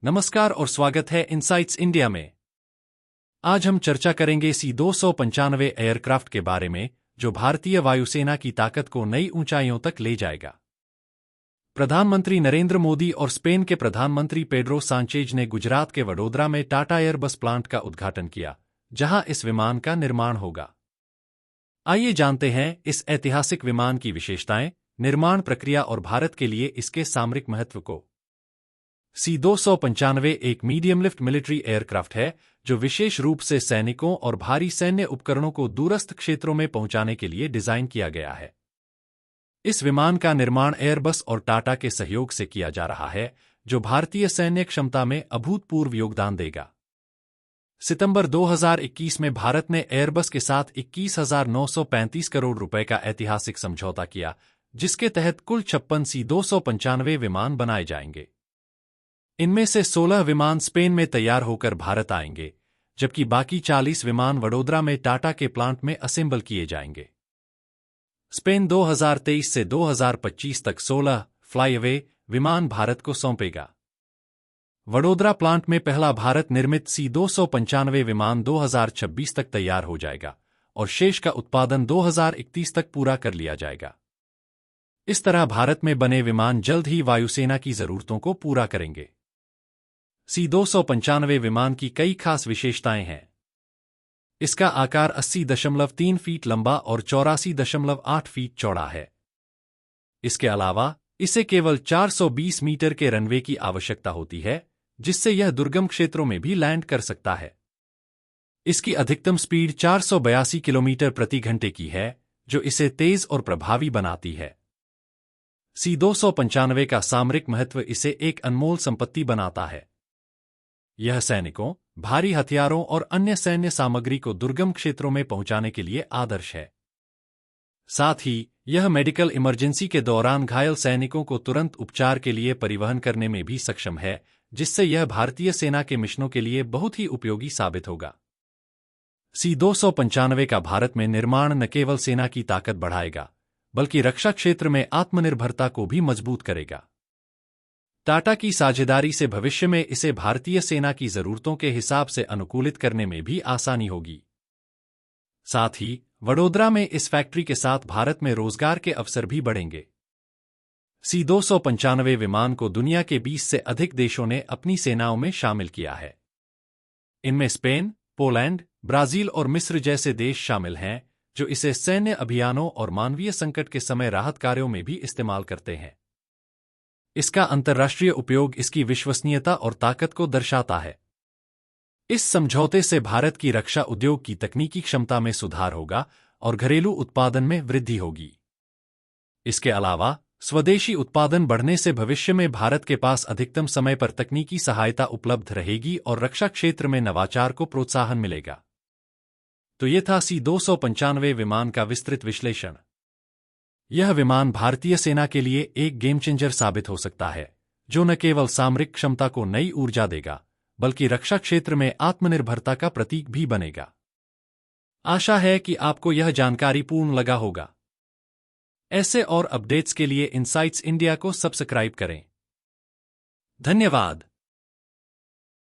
नमस्कार और स्वागत है इनसाइट्स इंडिया में। आज हम चर्चा करेंगे C-295 एयरक्राफ्ट के बारे में, जो भारतीय वायुसेना की ताकत को नई ऊंचाइयों तक ले जाएगा। प्रधानमंत्री नरेंद्र मोदी और स्पेन के प्रधानमंत्री पेड्रो सांचेज ने गुजरात के वडोदरा में टाटा एयरबस प्लांट का उद्घाटन किया, जहां इस विमान का निर्माण होगा। आइए जानते हैं इस ऐतिहासिक विमान की विशेषताएं, निर्माण प्रक्रिया और भारत के लिए इसके सामरिक महत्व को। C-295 एक मीडियम लिफ्ट मिलिट्री एयरक्राफ्ट है, जो विशेष रूप से सैनिकों और भारी सैन्य उपकरणों को दूरस्थ क्षेत्रों में पहुंचाने के लिए डिजाइन किया गया है। इस विमान का निर्माण एयरबस और टाटा के सहयोग से किया जा रहा है, जो भारतीय सैन्य क्षमता में अभूतपूर्व योगदान देगा। सितंबर 2021 में भारत ने एयरबस के साथ 21,935 करोड़ रुपए का ऐतिहासिक समझौता किया, जिसके तहत कुल 56 C-295 विमान बनाए जाएंगे। इनमें से 16 विमान स्पेन में तैयार होकर भारत आएंगे, जबकि बाकी 40 विमान वडोदरा में टाटा के प्लांट में असेंबल किए जाएंगे। स्पेन 2023 से 2025 तक 16 फ्लाईअवे विमान भारत को सौंपेगा। वडोदरा प्लांट में पहला भारत निर्मित C-295 विमान 2026 तक तैयार हो जाएगा और शेष का उत्पादन 2031 तक पूरा कर लिया जाएगा। इस तरह भारत में बने विमान जल्द ही वायुसेना की जरूरतों को पूरा करेंगे। C-295 विमान की कई खास विशेषताएं हैं। इसका आकार 80.3 फीट लंबा और 84.8 फीट चौड़ा है। इसके अलावा इसे केवल 420 मीटर के रनवे की आवश्यकता होती है, जिससे यह दुर्गम क्षेत्रों में भी लैंड कर सकता है। इसकी अधिकतम स्पीड 482 किलोमीटर प्रति घंटे की है, जो इसे तेज और प्रभावी बनाती है। C-295 का सामरिक महत्व इसे एक अनमोल संपत्ति बनाता है। यह सैनिकों, भारी हथियारों और अन्य सैन्य सामग्री को दुर्गम क्षेत्रों में पहुंचाने के लिए आदर्श है। साथ ही यह मेडिकल इमरजेंसी के दौरान घायल सैनिकों को तुरंत उपचार के लिए परिवहन करने में भी सक्षम है, जिससे यह भारतीय सेना के मिशनों के लिए बहुत ही उपयोगी साबित होगा। C-295 का भारत में निर्माण न केवल सेना की ताकत बढ़ाएगा, बल्कि रक्षा क्षेत्र में आत्मनिर्भरता को भी मजबूत करेगा। टाटा की साझेदारी से भविष्य में इसे भारतीय सेना की जरूरतों के हिसाब से अनुकूलित करने में भी आसानी होगी। साथ ही वडोदरा में इस फैक्ट्री के साथ भारत में रोजगार के अवसर भी बढ़ेंगे। C-295 विमान को दुनिया के 20 से अधिक देशों ने अपनी सेनाओं में शामिल किया है। इनमें स्पेन, पोलैंड, ब्राजील और मिस्र जैसे देश शामिल हैं, जो इसे सैन्य अभियानों और मानवीय संकट के समय राहत कार्यों में भी इस्तेमाल करते हैं। इसका अंतर्राष्ट्रीय उपयोग इसकी विश्वसनीयता और ताकत को दर्शाता है। इस समझौते से भारत की रक्षा उद्योग की तकनीकी क्षमता में सुधार होगा और घरेलू उत्पादन में वृद्धि होगी। इसके अलावा स्वदेशी उत्पादन बढ़ने से भविष्य में भारत के पास अधिकतम समय पर तकनीकी सहायता उपलब्ध रहेगी और रक्षा क्षेत्र में नवाचार को प्रोत्साहन मिलेगा। तो ये था C-295 विमान का विस्तृत विश्लेषण। यह विमान भारतीय सेना के लिए एक गेम चेंजर साबित हो सकता है, जो न केवल सामरिक क्षमता को नई ऊर्जा देगा, बल्कि रक्षा क्षेत्र में आत्मनिर्भरता का प्रतीक भी बनेगा। आशा है कि आपको यह जानकारी पूर्ण लगा होगा। ऐसे और अपडेट्स के लिए इनसाइट्स इंडिया को सब्सक्राइब करें। धन्यवाद।